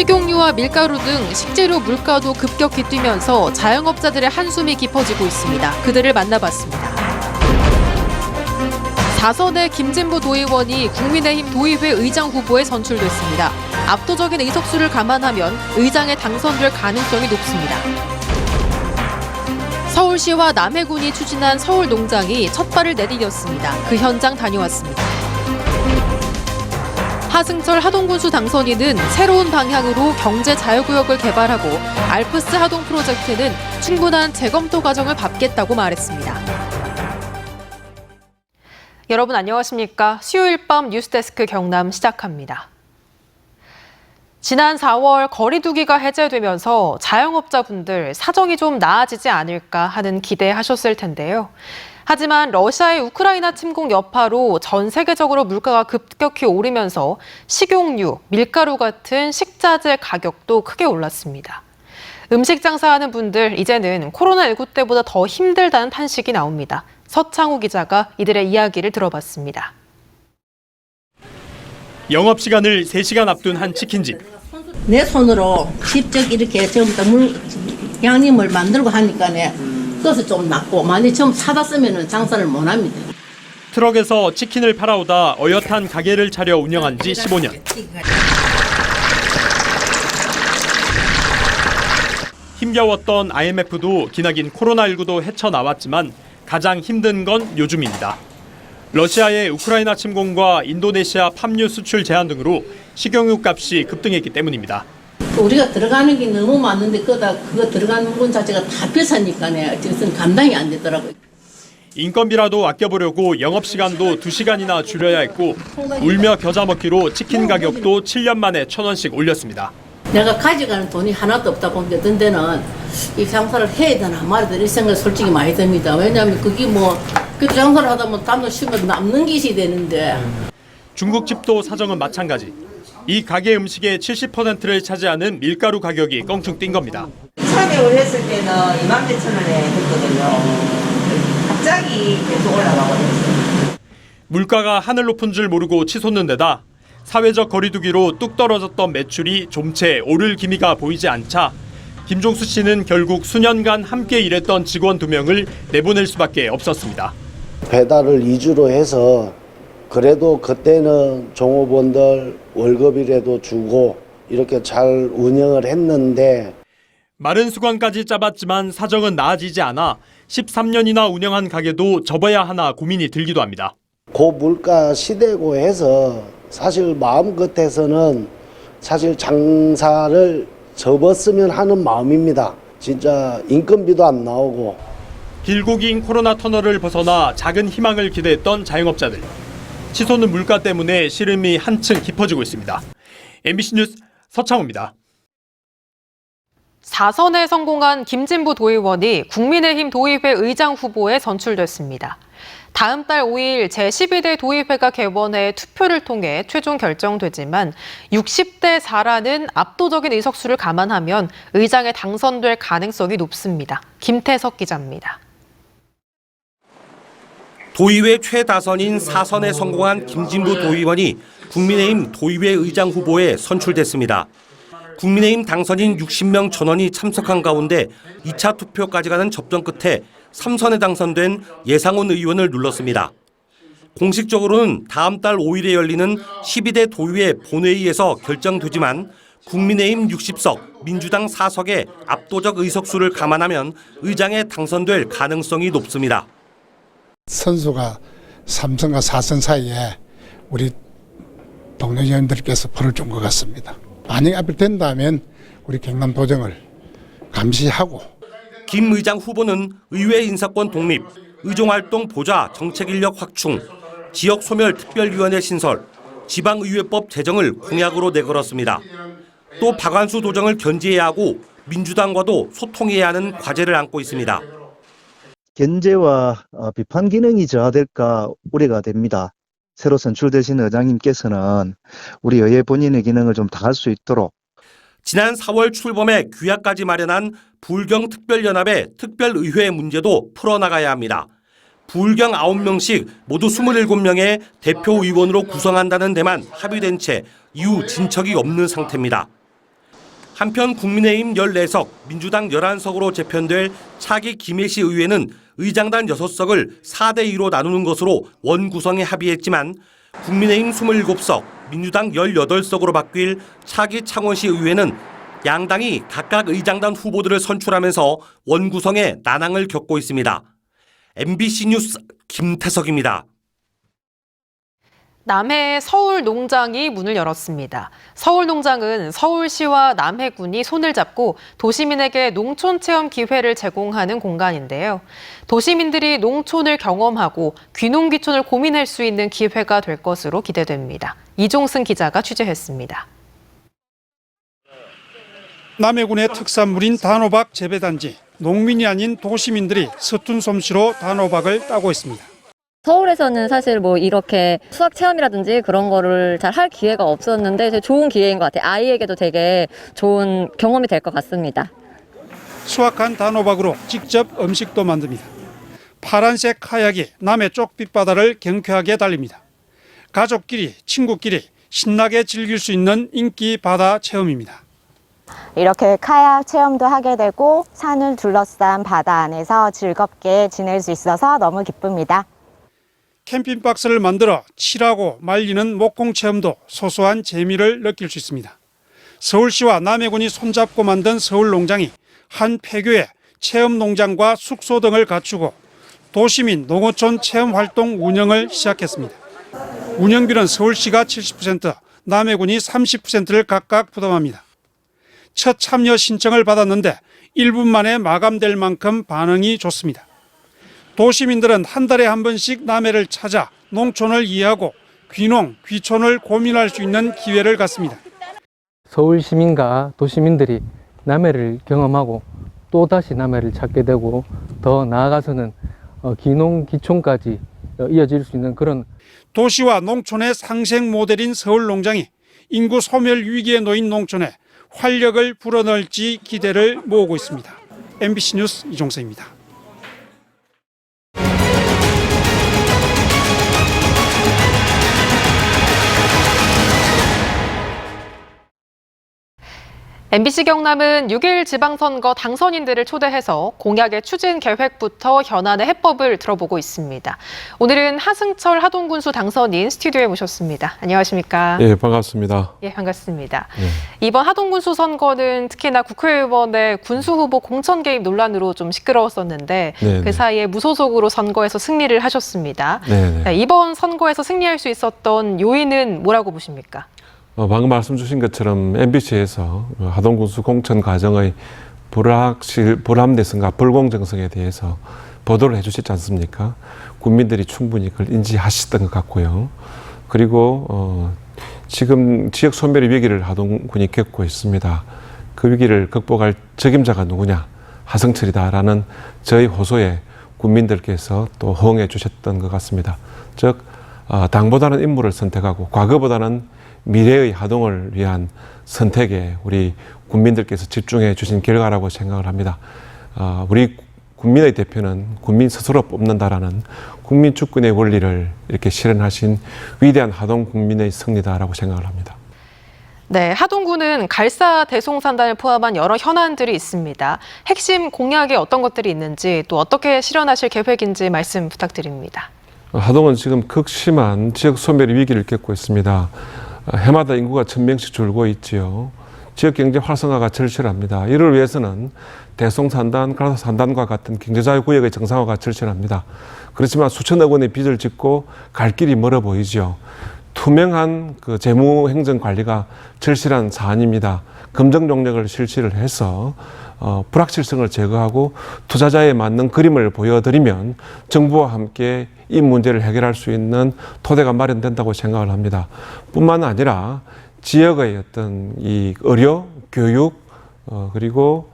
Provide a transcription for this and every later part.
식용유와 밀가루 등 식재료 물가도 급격히 뛰면서 자영업자들의 한숨이 깊어지고 있습니다. 그들을 만나봤습니다. 4선의 김진부 도의원이 국민의힘 도의회 의장 후보에 선출됐습니다. 압도적인 의석수를 감안하면 의장에 당선될 가능성이 높습니다. 서울시와 남해군이 추진한 서울농장이 첫 발을 내디뎠습니다. 그 현장 다녀왔습니다. 하승철 하동군수 당선인은 새로운 방향으로 경제 자유구역을 개발하고 알프스 하동 프로젝트는 충분한 재검토 과정을 밟겠다고 말했습니다. 여러분 안녕하십니까? 수요일 밤 뉴스데스크 경남 시작합니다. 지난 4월 거리두기가 해제되면서 자영업자분들 사정이 좀 나아지지 않을까 하는 기대하셨을 텐데요. 하지만 러시아의 우크라이나 침공 여파로 전 세계적으로 물가가 급격히 오르면서 식용유, 밀가루 같은 식자재 가격도 크게 올랐습니다. 음식 장사하는 분들 이제는 코로나19 때보다 더 힘들다는 탄식이 나옵니다. 서창우 기자가 이들의 이야기를 들어봤습니다. 영업시간을 3시간 앞둔 한 치킨집. 내 손으로 직접 이렇게 전부 다 양념을 만들고 하니까 그것은 좀 낫고 많이 처음 사다 쓰면 장사를 못 합니다. 트럭에서 치킨을 팔아오다 어엿한 가게를 차려 운영한 지 15년. 힘겨웠던 IMF도 기나긴 코로나19도 헤쳐나왔지만 가장 힘든 건 요즘입니다. 러시아의 우크라이나 침공과 인도네시아 팜유 수출 제한 등으로 식용유 값이 급등했기 때문입니다. 우리가 들어가는 게 너무 많은데 그거 들어가는 분 자체가 다 비싸니까 어쨌든 감당이 안 되더라고요. 인건비라도 아껴보려고 영업시간도 2시간이나 줄여야 했고 울며 겨자 먹기로 치킨 가격도 7년 만에 1,000원씩 올렸습니다. 내가 가져가는 돈이 하나도 없다 보니까 든 데는 이 장사를 해야 되나 말아야 되나 이 생각이 솔직히 많이 듭니다. 왜냐하면 그게 그 장사를 하다 보면 담도 쉬면 남는 것이 되는데. 중국집도 사정은 마찬가지. 이 가게 음식의 70%를 차지하는 밀가루 가격이 껑충 뛴 겁니다. 처음에 올렸을 때는 21,000원에 했거든요. 갑자기 계속 올라가고 있어요. 물가가 하늘 높은 줄 모르고 치솟는 데다 사회적 거리두기로 뚝 떨어졌던 매출이 좀채 오를 기미가 보이지 않자 김종수 씨는 결국 수년간 함께 일했던 직원 2명을 내보낼 수밖에 없었습니다. 배달을 2주로 해서 그래도 그때는 종업원들 월급이라도 주고 이렇게 잘 운영을 했는데 마른 수건까지 짜봤지만 사정은 나아지지 않아 13년이나 운영한 가게도 접어야 하나 고민이 들기도 합니다. 고물가 시대고 해서 사실 마음 끝에서는 사실 장사를 접었으면 하는 마음입니다. 진짜 인건비도 안 나오고. 길고 긴 코로나 터널을 벗어나 작은 희망을 기대했던 자영업자들. 치솟는 물가 때문에 시름이 한층 깊어지고 있습니다. MBC 뉴스 서창우입니다. 4선에 성공한 김진부 도의원이 국민의힘 도의회 의장 후보에 선출됐습니다. 다음 달 5일 제12대 도의회가 개원해 투표를 통해 최종 결정되지만 60대 4라는 압도적인 의석수를 감안하면 의장에 당선될 가능성이 높습니다. 김태석 기자입니다. 도의회 최다선인 4선에 성공한 김진부 도의원이 국민의힘 도의회 의장 후보에 선출됐습니다. 국민의힘 당선인 60명 전원이 참석한 가운데 2차 투표까지 가는 접전 끝에 3선에 당선된 예상훈 의원을 눌렀습니다. 공식적으로는 다음 달 5일에 열리는 12대 도의회 본회의에서 결정되지만 국민의힘 60석, 민주당 4석의 압도적 의석수를 감안하면 의장에 당선될 가능성이 높습니다. 선수가 3선과 4선 사이에 우리 동료 의원들께서 벌을 준 것 같습니다. 만약에 앞에 된다면 우리 경남도정을 감시하고 김 의장 후보는 의회 인사권 독립, 의정활동 보좌 정책 인력 확충, 지역 소멸 특별위원회 신설, 지방의회법 제정을 공약으로 내걸었습니다. 또 박완수 도정을 견제해야 하고 민주당과도 소통해야 하는 과제를 안고 있습니다. 견제와 비판 기능이 저하될까 우려가 됩니다. 새로 선출되신 의장님께서는 우리 의회 본인의 기능을 좀 다할 수 있도록 지난 4월 출범에 규약까지 마련한 부울경 특별연합의 특별의회 문제도 풀어나가야 합니다. 부울경 9명씩 모두 27명의 대표 의원으로 구성한다는 데만 합의된 채 이후 진척이 없는 상태입니다. 한편 국민의힘 14석, 민주당 11석으로 재편될 차기 김해시 의회는 의장단 6석을 4대2로 나누는 것으로 원구성에 합의했지만 국민의힘 27석, 민주당 18석으로 바뀔 차기 창원시 의회는 양당이 각각 의장단 후보들을 선출하면서 원구성에 난항을 겪고 있습니다. MBC 뉴스 김태석입니다. 남해의 서울농장이 문을 열었습니다. 서울농장은 서울시와 남해군이 손을 잡고 도시민에게 농촌 체험 기회를 제공하는 공간인데요. 도시민들이 농촌을 경험하고 귀농귀촌을 고민할 수 있는 기회가 될 것으로 기대됩니다. 이종승 기자가 취재했습니다. 남해군의 특산물인 단호박 재배단지, 농민이 아닌 도시민들이 서툰 솜씨로 단호박을 따고 있습니다. 서울에서는 사실 뭐 이렇게 수학 체험이라든지 그런 거를 잘 할 기회가 없었는데 되게 좋은 기회인 것 같아요. 아이에게도 되게 좋은 경험이 될 것 같습니다. 수확한 단호박으로 직접 음식도 만듭니다. 파란색 카약이 남해 쪽빛바다를 경쾌하게 달립니다. 가족끼리, 친구끼리 신나게 즐길 수 있는 인기 바다 체험입니다. 이렇게 카약 체험도 하게 되고 산을 둘러싼 바다 안에서 즐겁게 지낼 수 있어서 너무 기쁩니다. 캠핑박스를 만들어 칠하고 말리는 목공 체험도 소소한 재미를 느낄 수 있습니다. 서울시와 남해군이 손잡고 만든 서울농장이 한 폐교에 체험농장과 숙소 등을 갖추고 도시민 농어촌 체험활동 운영을 시작했습니다. 운영비는 서울시가 70%, 남해군이 30%를 각각 부담합니다. 첫 참여 신청을 받았는데 1분 만에 마감될 만큼 반응이 좋습니다. 도시민들은 한 달에 한 번씩 남해를 찾아 농촌을 이해하고 귀농, 귀촌을 고민할 수 있는 기회를 갖습니다. 서울 시민과 도시민들이 남해를 경험하고 또다시 남해를 찾게 되고 더 나아가서는 귀농, 귀촌까지 이어질 수 있는 그런 도시와 농촌의 상생 모델인 서울농장이 인구 소멸 위기에 놓인 농촌에 활력을 불어넣을지 기대를 모으고 있습니다. MBC 뉴스 이종서입니다. MBC 경남은 6일 지방선거 당선인들을 초대해서 공약의 추진 계획부터 현안의 해법을 들어보고 있습니다. 오늘은 하승철 하동군수 당선인 스튜디오에 모셨습니다. 안녕하십니까? 예, 반갑습니다. 예, 반갑습니다. 이번 하동군수 선거는 특히나 국회의원의 군수 후보 공천 개입 논란으로 좀 시끄러웠었는데 그 사이에 무소속으로 선거에서 승리를 하셨습니다. 네, 이번 선거에서 승리할 수 있었던 요인은 뭐라고 보십니까? 방금 말씀 주신 것처럼 MBC에서 하동군수 공천 과정의 불합리성과 불공정성에 대해서 보도를 해주셨지 않습니까? 국민들이 충분히 그걸 인지하셨던 것 같고요. 그리고 지금 지역 소멸의 위기를 하동군이 겪고 있습니다. 그 위기를 극복할 적임자가 누구냐? 하승철이다라는 저희 호소에 국민들께서 또 호응해 주셨던 것 같습니다. 즉 당보다는 인물을 선택하고 과거보다는 미래의 하동을 위한 선택에 우리 국민들께서 집중해 주신 결과라고 생각을 합니다. 우리 국민의 대표는 국민 스스로 뽑는다라는 국민 주권의 원리를 이렇게 실현하신 위대한 하동 국민의 승리다라고 생각을 합니다. 네, 하동구는 갈사 대송산단을 포함한 여러 현안들이 있습니다. 핵심 공약에 어떤 것들이 있는지 또 어떻게 실현하실 계획인지 말씀 부탁드립니다. 하동은 지금 극심한 지역 소멸의 위기를 겪고 있습니다. 해마다 인구가 1000명씩 줄고 있지요. 지역 경제 활성화가 절실합니다. 이를 위해서는 대송산단, 갈사산단과 같은 경제자유구역의 정상화가 절실합니다. 그렇지만 수천억 원의 빚을 짓고 갈 길이 멀어 보이죠. 투명한 그 재무행정 관리가 절실한 사안입니다. 검증 용역을 실시를 해서 불확실성을 제거하고 투자자에 맞는 그림을 보여드리면 정부와 함께 이 문제를 해결할 수 있는 토대가 마련된다고 생각을 합니다. 뿐만 아니라 지역의 어떤 이 의료, 교육, 그리고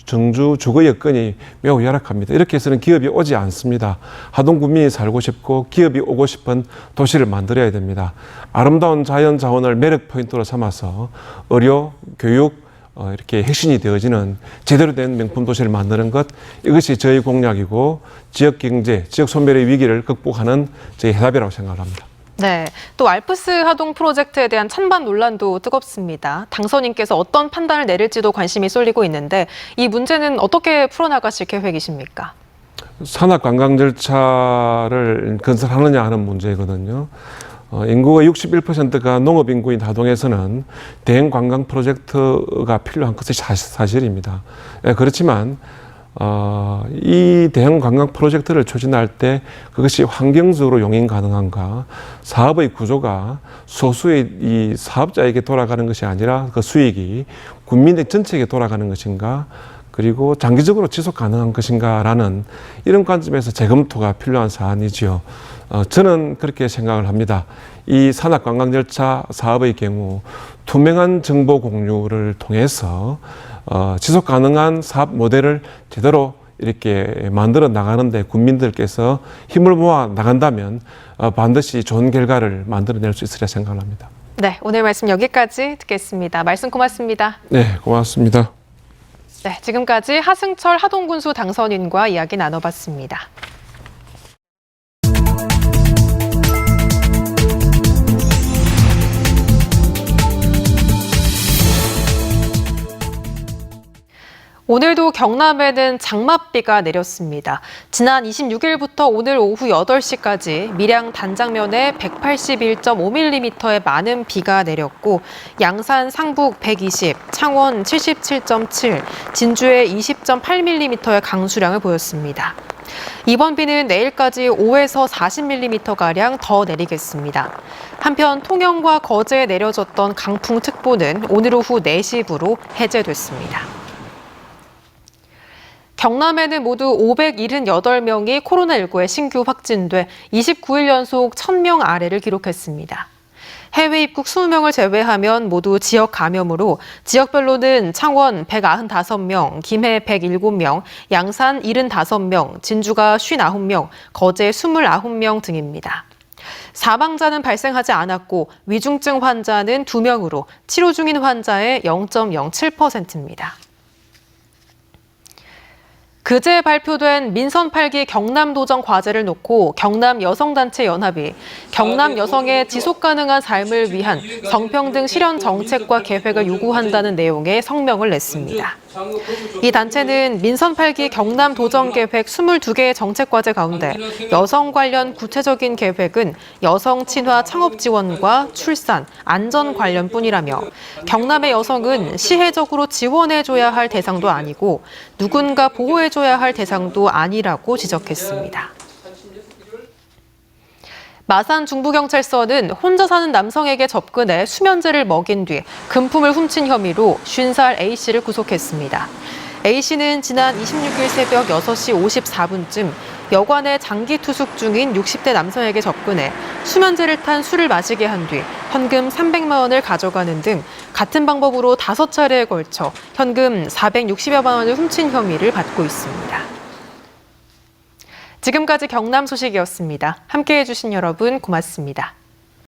정주, 주거 여건이 매우 열악합니다. 이렇게 해서는 기업이 오지 않습니다. 하동 구민이 살고 싶고 기업이 오고 싶은 도시를 만들어야 됩니다. 아름다운 자연 자원을 매력 포인트로 삼아서 의료, 교육, 이렇게 핵심이 되어지는 제대로 된 명품 도시를 만드는 것, 이것이 저희 공약이고 지역 경제, 지역 소멸의 위기를 극복하는 저희 해답이라고 생각을 합니다. 네, 또 알프스 하동 프로젝트에 대한 찬반 논란도 뜨겁습니다. 당선인께서 어떤 판단을 내릴지도 관심이 쏠리고 있는데 이 문제는 어떻게 풀어나가실 계획이십니까? 산악 관광 절차를 건설하느냐 하는 문제거든요. 인구가 61%가 농업 인구인 하동에서는 대형 관광 프로젝트가 필요한 것이 사실입니다. 그렇지만 이 대형 관광 프로젝트를 추진할 때 그것이 환경적으로 용인 가능한가, 사업의 구조가 소수의 이 사업자에게 돌아가는 것이 아니라 그 수익이 국민 전체에게 돌아가는 것인가, 그리고 장기적으로 지속 가능한 것인가라는 이런 관점에서 재검토가 필요한 사안이지요. 저는 그렇게 생각을 합니다. 이 산악 관광 절차 사업의 경우 투명한 정보 공유를 통해서 지속 가능한 사업 모델을 제대로 이렇게 만들어 나가는데 국민들께서 힘을 모아 나간다면 반드시 좋은 결과를 만들어낼 수 있으리라 생각을 합니다. 네, 오늘 말씀 여기까지 듣겠습니다. 말씀 고맙습니다. 네, 고맙습니다. 네, 지금까지 하승철 하동군수 당선인과 이야기 나눠봤습니다. 오늘도 경남에는 장맛비가 내렸습니다. 지난 26일부터 오늘 오후 8시까지 밀양 단장면에 181.5mm의 많은 비가 내렸고 양산 상북 120, 창원 77.7, 진주에 20.8mm의 강수량을 보였습니다. 이번 비는 내일까지 5에서 40mm가량 더 내리겠습니다. 한편 통영과 거제에 내려졌던 강풍특보는 오늘 오후 4시부로 해제됐습니다. 경남에는 모두 578명이 코로나19에 신규 확진돼 29일 연속 1000명 아래를 기록했습니다. 해외 입국 20명을 제외하면 모두 지역 감염으로 지역별로는 창원 195명, 김해 107명, 양산 75명, 진주가 59명, 거제 29명 등입니다. 사망자는 발생하지 않았고 위중증 환자는 2명으로 치료 중인 환자의 0.07%입니다. 그제 발표된 민선 8기 경남도정 과제를 놓고 경남여성단체연합이 경남 여성의 지속가능한 삶을 위한 성평등 실현 정책과 계획을 요구한다는 내용의 성명을 냈습니다. 이 단체는 민선 8기 경남도정계획 22개의 정책과제 가운데 여성 관련 구체적인 계획은 여성 친화 창업 지원과 출산, 안전 관련뿐이라며 경남의 여성은 시혜적으로 지원해줘야 할 대상도 아니고 누군가 보호해줘야 할 대상도 아니라고 지적했습니다. 마산 중부경찰서는 혼자 사는 남성에게 접근해 수면제를 먹인 뒤 금품을 훔친 혐의로 50살 A씨를 구속했습니다. A씨는 지난 26일 새벽 6시 54분쯤 여관에 장기 투숙 중인 60대 남성에게 접근해 수면제를 탄 술을 마시게 한 뒤 현금 300만 원을 가져가는 등 같은 방법으로 5차례에 걸쳐 현금 460여만 원을 훔친 혐의를 받고 있습니다. 지금까지 경남 소식이었습니다. 함께해 주신 여러분 고맙습니다.